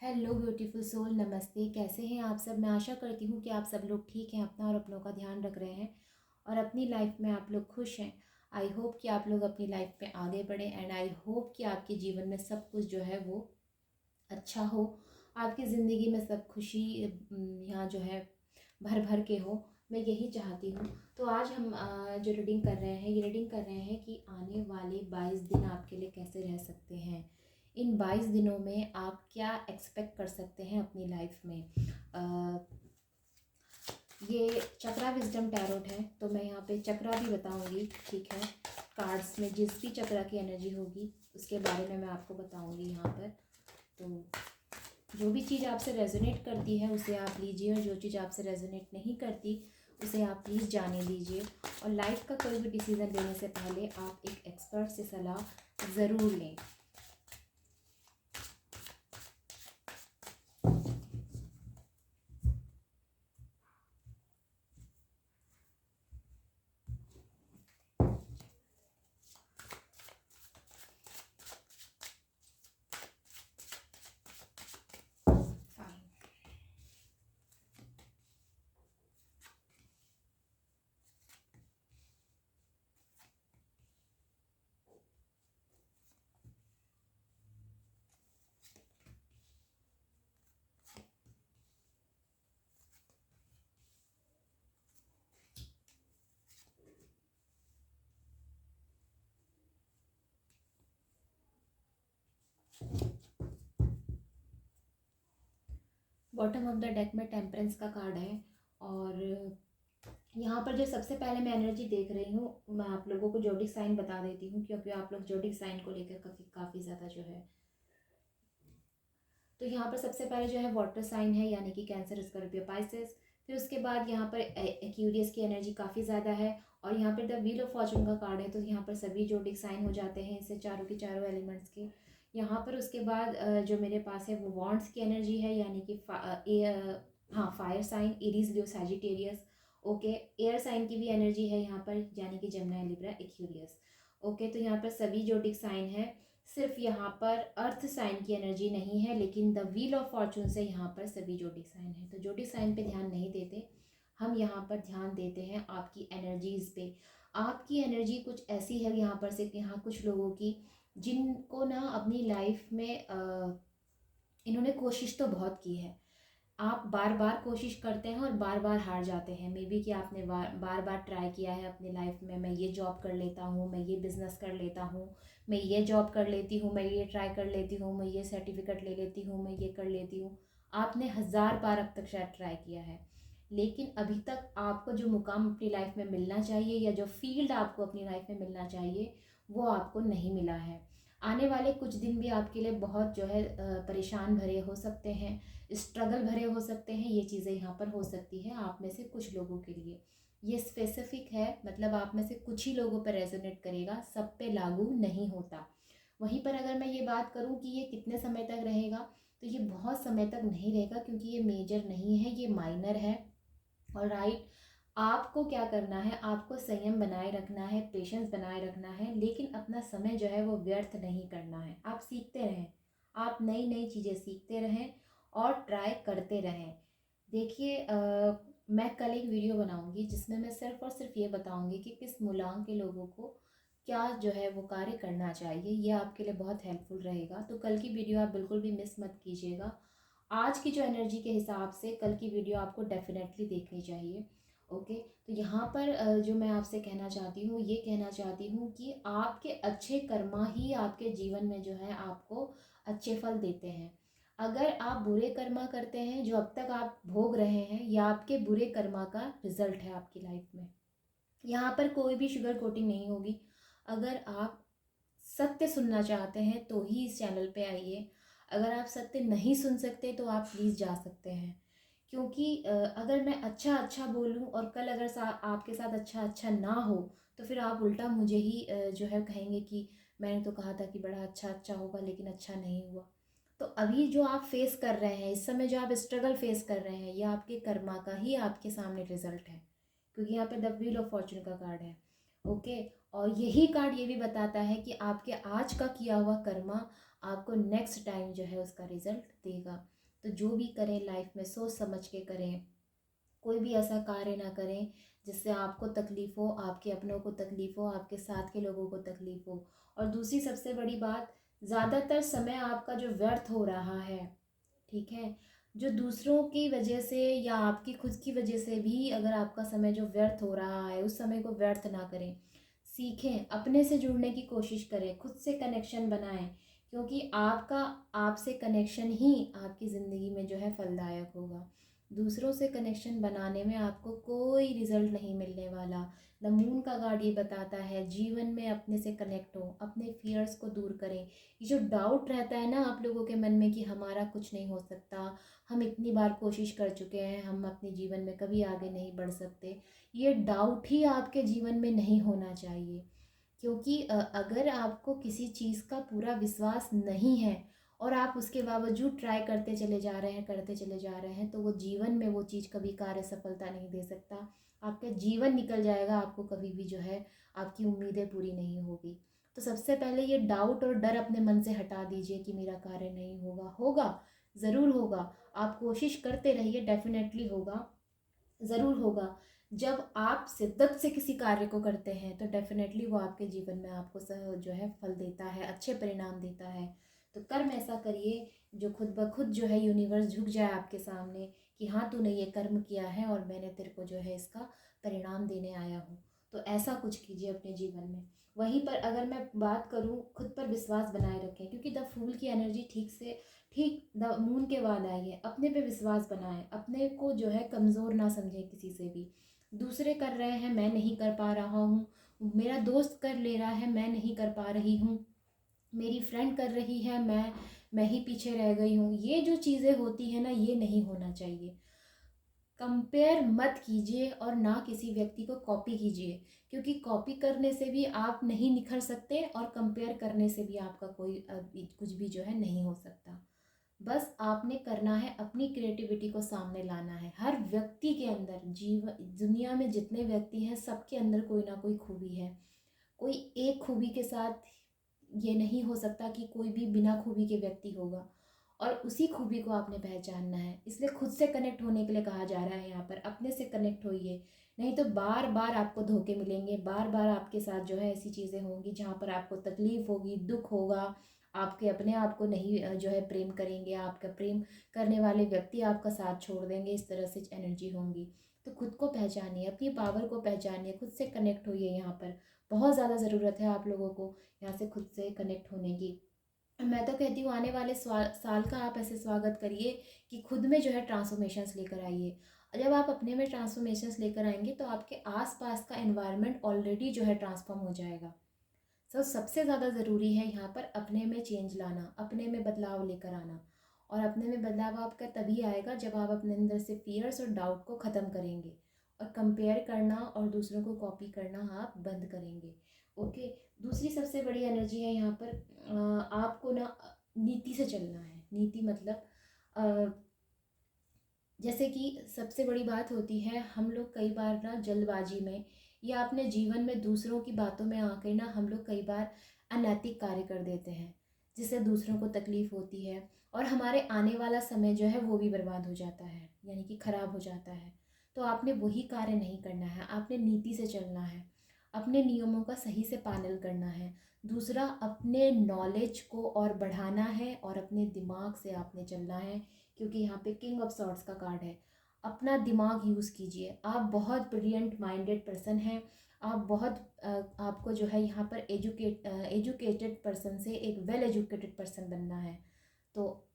Hello beautiful soul, नमस्ते। कैसे हैं आप सब? मैं आशा करती हूँ कि आप सब लोग ठीक हैं, अपना और अपनों का ध्यान रख रहे हैं और अपनी लाइफ में आप लोग खुश हैं। आई होप कि आप लोग अपनी लाइफ में आगे बढ़ें एंड आई होप कि आपके जीवन में सब कुछ जो है वो अच्छा हो। आपकी ज़िंदगी में सब खुशी यहाँ जो है भर भर के हो। मैं यही चाहती हूँ। तो आज हम जो रीडिंग कर रहे हैं, ये रीडिंग कर रहे हैं कि आने वाले 22 दिन आपके लिए कैसे रह सकते हैं। इन 22 दिनों में आप क्या एक्सपेक्ट कर सकते हैं अपनी लाइफ में। ये चक्रा विजडम टैरोट है, तो मैं यहाँ पे चक्रा भी बताऊंगी, ठीक है। कार्ड्स में जिस भी चक्रा की एनर्जी होगी उसके बारे में मैं आपको बताऊंगी यहाँ पर। तो जो भी चीज़ आपसे रेजोनेट करती है उसे आप लीजिए और जो चीज़ आपसे रेजोनेट नहीं करती उसे आप प्लीज़ जाने दीजिए। और लाइफ का कोई भी डिसीज़न लेने से पहले आप एक एक्सपर्ट से सलाह ज़रूर लें। Fine. Bottom of the deck में टेम्परेंस का कार्ड है और यहाँ पर जो सबसे पहले मैं एनर्जी देख रही हूँ, मैं आप लोगों को जोडिक साइन बता देती हूँ क्योंकि आप लोग जोडिक साइन को लेकर काफ़ी ज़्यादा जो है। तो यहाँ पर सबसे पहले जो है वाटर साइन है, यानी कि कैंसर, स्कॉर्पियो, पाइसेस। फिर उसके बाद यहाँ पर एक्यूरियस की एनर्जी काफ़ी ज़्यादा है और यहाँ पर द व्हील ऑफ फॉर्चून का कार्ड है, तो यहाँ पर सभी जोडिक साइन हो जाते हैं इससे, चारों की चारों एलिमेंट्स के। यहाँ पर उसके बाद जो मेरे पास है वो वॉन्ड्स की एनर्जी है, यानी कि हाँ, फायर साइन, एरीज, लियो, सैजिटेरियस। ओके, एयर साइन की भी एनर्जी है यहाँ पर, यानी कि जमुना, लिब्रा, एक्यूरियस। ओके, तो यहाँ पर सभी जोडिक साइन है। सिर्फ यहाँ पर अर्थ साइन की एनर्जी नहीं है, लेकिन द व्हील ऑफ फॉर्चून से यहाँ पर सभी जोडिक साइन है। तो जोडिक साइन पे ध्यान नहीं देते, हम यहाँ पर ध्यान देते हैं आपकी एनर्जीज पे। आपकी एनर्जी कुछ ऐसी है यहाँ पर से कि यहाँ कुछ लोगों की जिनको ना अपनी लाइफ में इन्होंने कोशिश तो बहुत की है। आप बार बार कोशिश करते हैं और बार बार हार जाते हैं। मे बी कि आपने बार बार ट्राई किया है अपनी लाइफ में, मैं ये जॉब कर लेता हूँ, मैं ये बिज़नेस कर लेता हूँ, मैं ये जॉब कर लेती हूँ, मैं ये ट्राई कर लेती हूँ, मैं ये सर्टिफिकेट ले लेती हूँ, मैं ये कर लेती हूँ। आपने 1000 बार अब तक शायद ट्राई किया है, लेकिन अभी तक आपको जो मुकाम अपनी लाइफ में मिलना चाहिए या जो फील्ड आपको अपनी लाइफ में मिलना चाहिए वो आपको नहीं मिला है। आने वाले कुछ दिन भी आपके लिए बहुत जो है परेशान भरे हो सकते हैं, स्ट्रगल भरे हो सकते हैं। ये चीज़ें यहाँ पर हो सकती है आप में से कुछ लोगों के लिए। ये स्पेसिफिक है, मतलब आप में से कुछ ही लोगों पर रेजोनेट करेगा, सब पे लागू नहीं होता। वहीं पर अगर मैं ये बात करूँ कि ये कितने समय तक रहेगा, तो ये बहुत समय तक नहीं रहेगा क्योंकि ये मेजर नहीं है, ये माइनर है। और राइट, आपको क्या करना है, आपको संयम बनाए रखना है, पेशेंस बनाए रखना है, लेकिन अपना समय जो है वो व्यर्थ नहीं करना है। आप सीखते रहें, आप नई नई चीज़ें सीखते रहें और ट्राई करते रहें। देखिए मैं कल एक वीडियो बनाऊंगी जिसमें मैं सिर्फ और सिर्फ ये बताऊंगी कि किस मूलांक के लोगों को क्या जो है वो कार्य करना चाहिए। ये आपके लिए बहुत हेल्पफुल रहेगा, तो कल की वीडियो आप बिल्कुल भी मिस मत कीजिएगा। आज की जो एनर्जी के हिसाब से कल की वीडियो आपको डेफिनेटली देखनी चाहिए। ओके, तो यहाँ पर जो मैं आपसे कहना चाहती हूँ, ये कहना चाहती हूँ कि आपके अच्छे कर्मा ही आपके जीवन में जो है आपको अच्छे फल देते हैं। अगर आप बुरे कर्मा करते हैं, जो अब तक आप भोग रहे हैं, या आपके बुरे कर्मा का रिजल्ट है आपकी लाइफ में। यहाँ पर कोई भी शुगर कोटिंग नहीं होगी। अगर आप सत्य सुनना चाहते हैं तो ही इस चैनल पे आइए। अगर आप सत्य नहीं सुन सकते तो आप प्लीज़ जा सकते हैं, क्योंकि अगर मैं अच्छा अच्छा बोलूं और कल अगर आपके साथ अच्छा अच्छा ना हो तो फिर आप उल्टा मुझे ही जो है कहेंगे कि मैंने तो कहा था कि बड़ा अच्छा अच्छा होगा लेकिन अच्छा नहीं हुआ। तो अभी जो आप फेस कर रहे हैं, इस समय जो आप स्ट्रगल फेस कर रहे हैं, ये आपके कर्मा का ही आपके सामने रिजल्ट है, क्योंकि यहाँ पे द व्हील ऑफ फॉर्चून का कार्ड है। ओके, और यही कार्ड ये भी बताता है कि आपके आज का किया हुआ कर्मा आपको नेक्स्ट टाइम जो है उसका रिजल्ट देगा। तो जो भी करें लाइफ में सोच समझ के करें, कोई भी ऐसा कार्य ना करें जिससे आपको तकलीफ़ हो, आपके अपनों को तकलीफ़ हो, आपके साथ के लोगों को तकलीफ़ हो। और दूसरी सबसे बड़ी बात, ज़्यादातर समय आपका जो व्यर्थ हो रहा है, ठीक है, जो दूसरों की वजह से या आपकी खुद की वजह से भी अगर आपका समय जो व्यर्थ हो रहा है, उस समय को व्यर्थ ना करें। सीखें, अपने से जुड़ने की कोशिश करें, खुद से कनेक्शन बनाएं, क्योंकि आपका आपसे कनेक्शन ही आपकी ज़िंदगी में जो है फलदायक होगा। दूसरों से कनेक्शन बनाने में आपको कोई रिजल्ट नहीं मिलने वाला। द मून का कार्ड ये बताता है जीवन में अपने से कनेक्ट हो, अपने फियर्स को दूर करें। ये जो डाउट रहता है ना आप लोगों के मन में कि हमारा कुछ नहीं हो सकता, हम इतनी बार कोशिश कर चुके हैं, हम अपने जीवन में कभी आगे नहीं बढ़ सकते, ये डाउट ही आपके जीवन में नहीं होना चाहिए। क्योंकि अगर आपको किसी चीज़ का पूरा विश्वास नहीं है और आप उसके बावजूद ट्राई करते चले जा रहे हैं, करते चले जा रहे हैं, तो वो जीवन में वो चीज़ कभी कार्य सफलता नहीं दे सकता। आपका जीवन निकल जाएगा, आपको कभी भी जो है आपकी उम्मीदें पूरी नहीं होगी। तो सबसे पहले ये डाउट और डर अपने मन से हटा दीजिए कि मेरा कार्य नहीं होगा। होगा, ज़रूर होगा। आप कोशिश करते रहिए, डेफ़िनेटली होगा, ज़रूर होगा। जब आप शिद्दत से किसी कार्य को करते हैं तो डेफ़िनेटली वो आपके जीवन में आपको जो है फल देता है, अच्छे परिणाम देता है। तो कर्म ऐसा करिए जो खुद ब खुद जो है यूनिवर्स झुक जाए आपके सामने कि हाँ, तूने ये कर्म किया है और मैंने तेरे को जो है इसका परिणाम देने आया हूँ। तो ऐसा कुछ कीजिए अपने जीवन में। वहीं पर अगर मैं बात करूँ, खुद पर विश्वास बनाए रखें, क्योंकि द फूल की एनर्जी ठीक द मून के बाद आई है। अपने पे विश्वास बनाएं, अपने को जो है कमज़ोर ना समझें किसी से भी। दूसरे कर रहे हैं, मैं नहीं कर पा रहा हूँ, मेरा दोस्त कर ले रहा है, मैं नहीं कर पा रही हूँ, मेरी फ्रेंड कर रही है, मैं ही पीछे रह गई हूँ, ये जो चीज़ें होती हैं ना, ये नहीं होना चाहिए। कंपेयर मत कीजिए और ना किसी व्यक्ति को कॉपी कीजिए, क्योंकि कॉपी करने से भी आप नहीं निखर सकते और कंपेयर करने से भी आपका कोई कुछ भी जो है नहीं हो सकता। बस आपने करना है, अपनी क्रिएटिविटी को सामने लाना है। हर व्यक्ति के अंदर, दुनिया में जितने व्यक्ति हैं सबके अंदर कोई ना कोई खूबी है। कोई एक खूबी के साथ ये नहीं हो सकता कि कोई भी बिना खूबी के व्यक्ति होगा, और उसी खूबी को आपने पहचानना है। इसलिए खुद से कनेक्ट होने के लिए कहा जा रहा है यहाँ पर, अपने से कनेक्ट होइए। नहीं तो बार बार आपको धोखे मिलेंगे, बार बार आपके साथ जो है ऐसी चीज़ें होंगी जहाँ पर आपको तकलीफ़ होगी, दुख होगा, आपके अपने आप को नहीं जो है प्रेम करेंगे, आपका प्रेम करने वाले व्यक्ति आपका साथ छोड़ देंगे, इस तरह से एनर्जी होंगी। तो खुद को पहचानिए, अपनी पावर को पहचानिए, खुद से कनेक्ट होइए। यहाँ पर बहुत ज़्यादा ज़रूरत है आप लोगों को यहाँ से खुद से कनेक्ट होने की। मैं तो कहती हूँ आने वाले साल का आप ऐसे स्वागत करिए कि खुद में जो है ट्रांसफॉर्मेशंस लेकर आइए। जब आप अपने में ट्रांसफॉर्मेशंस लेकर आएंगे तो आपके आसपास का एनवायरनमेंट ऑलरेडी जो है ट्रांसफॉर्म हो जाएगा। तो सबसे ज़्यादा ज़रूरी है यहाँ पर अपने में चेंज लाना, अपने में बदलाव लेकर आना। और अपने में बदलाव आपका तभी आएगा जब आप अपने अंदर से फियर्स और डाउट को ख़त्म करेंगे और कंपेयर करना और दूसरों को कॉपी करना आप बंद करेंगे। ओके। दूसरी सबसे बड़ी एनर्जी है यहाँ पर, आपको ना नीति से चलना है। नीति मतलब अ, जैसे कि सबसे बड़ी बात होती है, हम लोग कई बार ना जल्दबाजी में या अपने जीवन में दूसरों की बातों में आकर ना हम लोग कई बार अनैतिक कार्य कर देते हैं, जिससे दूसरों को तकलीफ़ होती है और हमारे आने वाला समय जो है वो भी बर्बाद हो जाता है, यानी कि ख़राब हो जाता है। तो आपने वही कार्य नहीं करना है, आपने नीति से चलना है, अपने नियमों का सही से पालन करना है। दूसरा, अपने नॉलेज को और बढ़ाना है और अपने दिमाग से आपने चलना है, क्योंकि यहाँ पे किंग ऑफ सॉर्ड्स का कार्ड है। अपना दिमाग यूज़ कीजिए, आप बहुत ब्रिलियंट माइंडेड पर्सन हैं। आप बहुत आपको जो है यहाँ पर एजुकेटेड पर्सन से एक वेल एजुकेटेड पर्सन बनना है। तो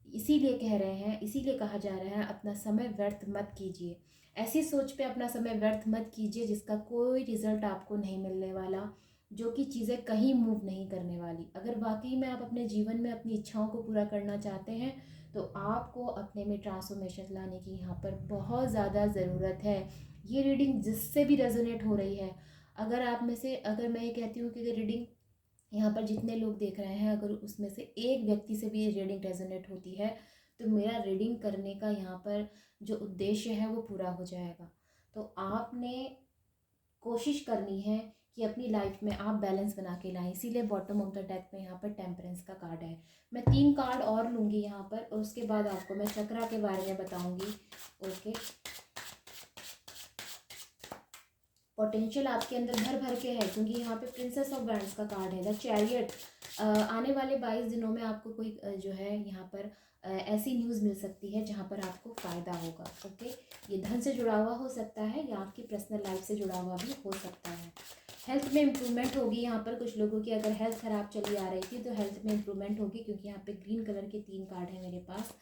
इसीलिए कह रहे हैं, इसीलिए कहा जा रहा है अपना समय व्यर्थ मत कीजिए। ऐसी सोच पे अपना समय व्यर्थ मत कीजिए जिसका कोई रिजल्ट आपको नहीं मिलने वाला, जो कि चीज़ें कहीं मूव नहीं करने वाली। अगर वाकई में आप अपने जीवन में अपनी इच्छाओं को पूरा करना चाहते हैं तो आपको अपने में ट्रांसफॉर्मेशन लाने की यहाँ पर बहुत ज़्यादा ज़रूरत है। ये रीडिंग जिससे भी रेजोनेट हो रही है, अगर आप में से, अगर मैं ये कहती हूँ कि रीडिंग यहाँ पर जितने लोग देख रहे हैं, अगर उसमें से एक व्यक्ति से भी रीडिंग रेजोनेट होती है तो मेरा रीडिंग करने का यहाँ पर जो उद्देश्य है वो पूरा हो जाएगा। तो आपने कोशिश करनी है कि अपनी लाइफ में आप बैलेंस बना के लाएं। इसीलिए बॉटम ऑफ द डेक में यहाँ पर टेम्परेंस का कार्ड है। मैं 3 कार्ड और लूँगी यहाँ पर और उसके बाद आपको मैं चक्रा के बारे में बताऊँगी। ओके, पोटेंशियल आपके अंदर भर भर के है, क्योंकि यहाँ पे प्रिंसेस ऑफ वैंड्स का कार्ड है, द चैरियट। आने वाले 22 दिनों में आपको कोई जो है यहाँ पर ऐसी न्यूज़ मिल सकती है जहाँ पर आपको फ़ायदा होगा। ओके, ये धन से जुड़ा हुआ हो सकता है या आपकी पर्सनल लाइफ से जुड़ा हुआ भी हो सकता है। हेल्थ में इम्प्रूवमेंट होगी यहाँ पर। कुछ लोगों की अगर हेल्थ ख़राब चली आ रही थी तो हेल्थ में इम्प्रूवमेंट होगी, क्योंकि यहाँ पे ग्रीन कलर के 3 कार्ड हैं मेरे पास।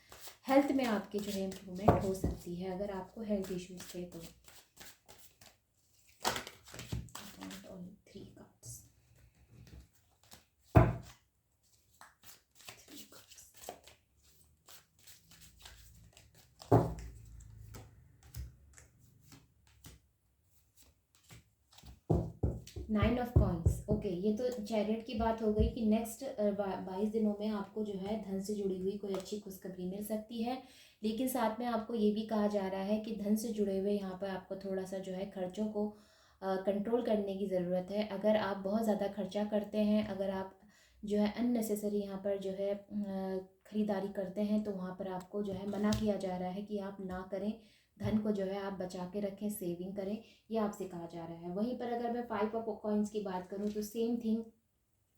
हेल्थ में आपके जो है इम्प्रूवमेंट हो सकती है अगर आपको हेल्थ इश्यूज़ थे तो। only 3 cards. 3 cards. 9 of coins. Okay, ये तो चैरियट की बात हो गई कि नेक्स्ट 22 दिनों में आपको जो है धन से जुड़ी हुई कोई अच्छी खुशखबरी मिल सकती है। लेकिन साथ में आपको ये भी कहा जा रहा है कि धन से जुड़े हुए यहाँ पर आपको थोड़ा सा जो है खर्चों को कंट्रोल करने की ज़रूरत है। अगर आप बहुत ज़्यादा खर्चा करते हैं, अगर आप जो है अननेसेसरी यहाँ पर जो है ख़रीदारी करते हैं, तो वहाँ पर आपको जो है मना किया जा रहा है कि आप ना करें। धन को जो है आप बचा के रखें, सेविंग करें, ये आपसे कहा जा रहा है। वहीं पर अगर मैं 5 ऑफ कॉइन्स की बात करूँ तो सेम थिंग,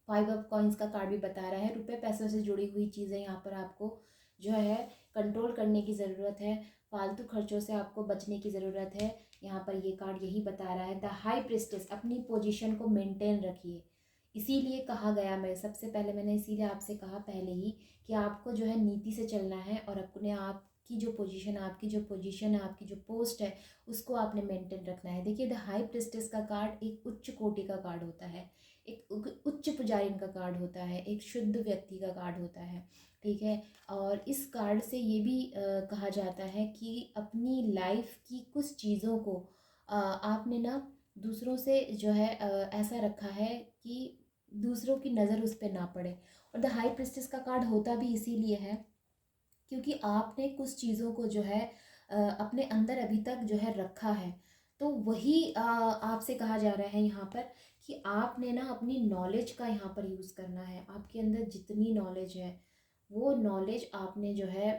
5 ऑफ कॉइन्स का कार्ड भी बता रहा है रुपए पैसों से जुड़ी हुई चीज़ें यहाँ पर आपको जो है कंट्रोल करने की ज़रूरत है। फालतू खर्चों से आपको बचने की ज़रूरत है। यहाँ पर ये कार्ड यही बता रहा है। द हाई प्रिस्टेस, अपनी पोजीशन को मेंटेन रखिए। इसीलिए कहा गया, मैं सबसे पहले मैंने इसीलिए आपसे कहा पहले ही कि आपको जो है नीति से चलना है और अपने आप की जो पोजीशन है, आपकी जो पोस्ट है, उसको आपने मेंटेन रखना है। देखिए, द हाई प्रिस्टेस का कार्ड एक उच्च कोटि का कार्ड होता है, एक उच्च पुजारी का कार्ड होता है, एक शुद्ध व्यक्ति का कार्ड होता है। ठीक है, और इस कार्ड से ये भी कहा जाता है कि अपनी लाइफ की कुछ चीज़ों को आपने ना दूसरों से जो है ऐसा रखा है कि दूसरों की नज़र उस पर ना पड़े। और द हाई प्रिस्टेस का कार्ड होता भी इसीलिए है क्योंकि आपने कुछ चीज़ों को जो है अपने अंदर अभी तक जो है रखा है। तो वही आपसे कहा जा रहा है यहाँ पर कि आपने ना अपनी नॉलेज का यहाँ पर यूज़ करना है। आपके अंदर जितनी नॉलेज है वो नॉलेज आपने जो है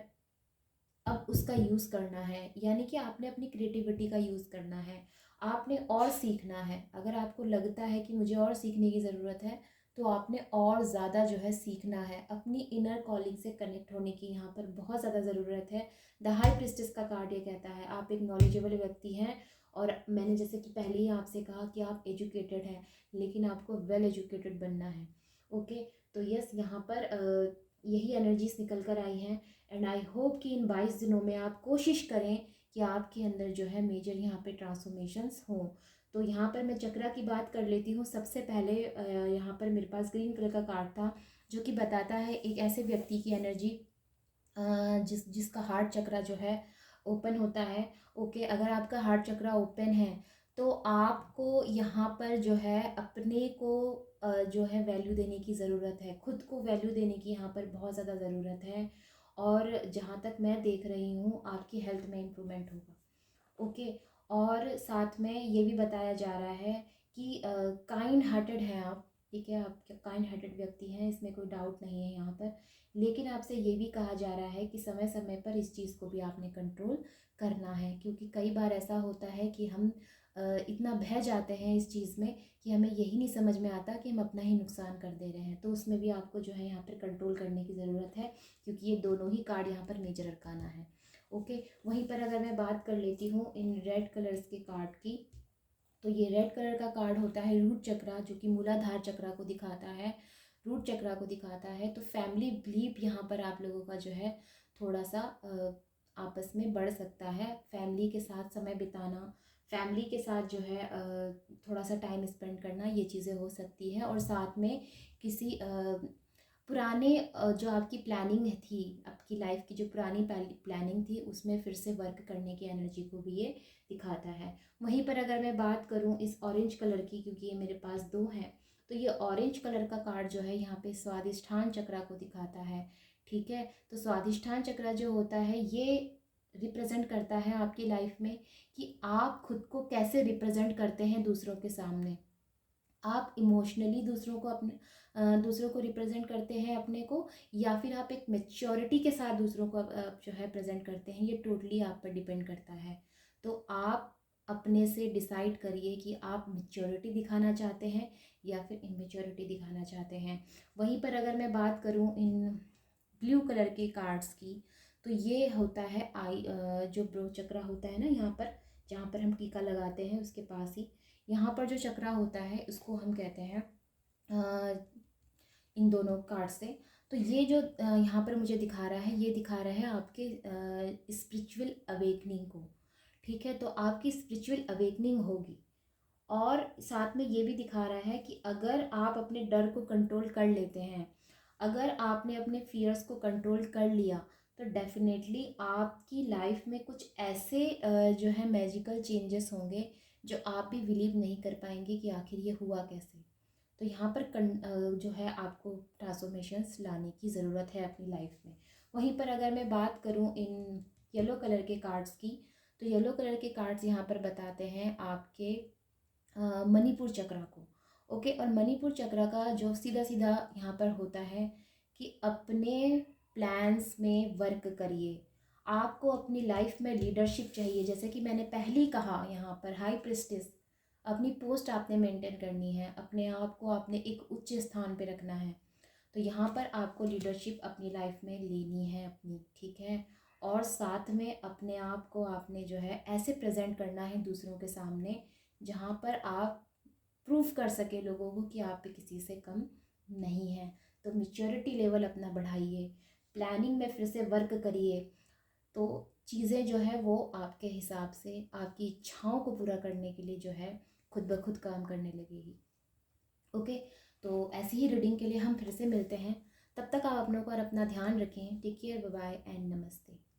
अब उसका यूज़ करना है, यानी कि आपने अपनी क्रिएटिविटी का यूज़ करना है। आपने और सीखना है। अगर आपको लगता है कि मुझे और सीखने की ज़रूरत है तो आपने और ज़्यादा जो है सीखना है। अपनी इनर कॉलिंग से कनेक्ट होने की यहाँ पर बहुत ज़्यादा ज़रूरत है। द हाई प्रिस्टेस का कार्ड ये कहता है आप एक नॉलेजेबल व्यक्ति हैं, और मैंने जैसे कि पहले ही आपसे कहा कि आप एजुकेटेड हैं, लेकिन आपको वेल एजुकेटेड बनना है। ओके, तो यस, यहाँ पर यही एनर्जीज निकल कर आई हैं। एंड आई होप कि इन 22 दिनों में आप कोशिश करें कि आपके अंदर जो है मेजर यहाँ पे ट्रांसफॉर्मेशंस हों। तो यहाँ पर मैं चक्रा की बात कर लेती हूँ। सबसे पहले यहाँ पर मेरे पास ग्रीन कलर का कार्ड था जो कि बताता है एक ऐसे व्यक्ति की एनर्जी जिसका हार्ट चक्रा जो है ओपन होता है। ओके, अगर आपका हार्ट चक्रा ओपन है तो आपको यहाँ पर जो है अपने को जो है वैल्यू देने की ज़रूरत है, खुद को वैल्यू देने की यहाँ पर बहुत ज़्यादा ज़रूरत है। और जहाँ तक मैं देख रही हूँ आपकी हेल्थ में इम्प्रूवमेंट होगा। ओके, और साथ में ये भी बताया जा रहा है कि काइंड हार्टेड हैं आप। ठीक है, आप काइंड हार्टेड व्यक्ति हैं, इसमें कोई डाउट नहीं है यहाँ पर। लेकिन आपसे ये भी कहा जा रहा है कि समय समय पर इस चीज़ को भी आपने कंट्रोल करना है, क्योंकि कई बार ऐसा होता है कि हम इतना बह जाते हैं इस चीज़ में कि हमें यही नहीं समझ में आता कि हम अपना ही नुकसान कर दे रहे हैं। तो उसमें भी आपको जो है यहाँ पर कंट्रोल करने की ज़रूरत है, क्योंकि ये दोनों ही कार्ड यहाँ पर मेजर अरकाना है। ओके, वहीं पर अगर मैं बात कर लेती हूँ इन रेड कलर्स के कार्ड की, तो ये रेड कलर का कार्ड होता है रूट चक्रा, जो कि मूलाधार चक्रा को दिखाता है, रूट चक्रा को दिखाता है। तो फैमिली बिलीफ यहाँ पर आप लोगों का जो है थोड़ा सा आपस में बढ़ सकता है। फैमिली के साथ समय बिताना, फैमिली के साथ जो है थोड़ा सा टाइम स्पेंड करना, ये चीज़ें हो सकती है। और साथ में किसी पुराने जो आपकी प्लानिंग थी, आपकी लाइफ की जो पुरानी प्लानिंग थी, उसमें फिर से वर्क करने की एनर्जी को भी ये दिखाता है। वहीं पर अगर मैं बात करूं इस ऑरेंज कलर की, क्योंकि ये मेरे पास 2 हैं, तो ये ऑरेंज कलर का कार्ड जो है यहाँ पे स्वादिष्ठान चक्रा को दिखाता है। ठीक है, तो स्वादिष्ठान चक्रा जो होता है ये रिप्रेजेंट करता है आपकी लाइफ में कि आप खुद को कैसे रिप्रेजेंट करते हैं दूसरों के सामने। आप इमोशनली दूसरों को रिप्रेजेंट करते हैं अपने को, या फिर आप एक मेच्योरिटी के साथ दूसरों को जो है प्रेजेंट करते हैं, ये टोटली आप पर डिपेंड करता है। तो आप अपने से डिसाइड करिए कि आप मेच्योरिटी दिखाना चाहते हैं या फिर इमेच्योरिटी दिखाना चाहते हैं। वहीं पर अगर मैं बात करूं इन ब्लू कलर के कार्ड्स की, तो ये होता है जो ब्रो चक्रा होता है ना, यहाँ पर जहाँ पर हम टीका लगाते हैं उसके पास ही यहाँ पर जो चक्रा होता है उसको हम कहते हैं इन दोनों कार्ड से। तो ये जो यहाँ पर मुझे दिखा रहा है, ये दिखा रहा है आपके स्पिरिचुअल अवेकनिंग को। ठीक है, तो आपकी स्पिरिचुअल अवेकनिंग होगी। और साथ में ये भी दिखा रहा है कि अगर आप अपने डर को कंट्रोल कर लेते हैं, अगर आपने अपने फियर्स को कंट्रोल कर लिया, तो डेफिनेटली आपकी लाइफ में कुछ ऐसे जो है मैजिकल चेंजेस होंगे जो आप भी बिलीव नहीं कर पाएंगे कि आखिर ये हुआ कैसे। तो यहाँ पर जो है आपको ट्रांसफॉर्मेशंस लाने की ज़रूरत है अपनी लाइफ में। वहीं पर अगर मैं बात करूँ इन येलो कलर के कार्ड्स की, तो येलो कलर के कार्ड्स यहाँ पर बताते हैं आपके मणिपुर चक्रा को। ओके, और मणिपुर चक्रा का जो सीधा सीधा यहाँ पर होता है कि अपने प्लान्स में वर्क करिए। आपको अपनी लाइफ में लीडरशिप चाहिए, जैसे कि मैंने पहले ही कहा, यहाँ पर हाई प्रिस्टेस अपनी पोस्ट आपने मेंटेन करनी है, अपने आप को आपने एक उच्च स्थान पे रखना है। तो यहाँ पर आपको लीडरशिप अपनी लाइफ में लेनी है अपनी, ठीक है। और साथ में अपने आप को आपने जो है ऐसे प्रेजेंट करना है दूसरों के सामने, जहाँ पर आप प्रूव कर सके लोगों को कि आप भी किसी से कम नहीं हैं। तो मेच्योरिटी लेवल अपना बढ़ाइए, प्लानिंग में फिर से वर्क करिए, तो चीज़ें जो है वो आपके हिसाब से आपकी इच्छाओं को पूरा करने के लिए जो है खुद ब खुद काम करने लगेगी। ओके, तो ऐसी ही रीडिंग के लिए हम फिर से मिलते हैं। तब तक आप अपनों को और अपना ध्यान रखें। Take care, bye bye and नमस्ते।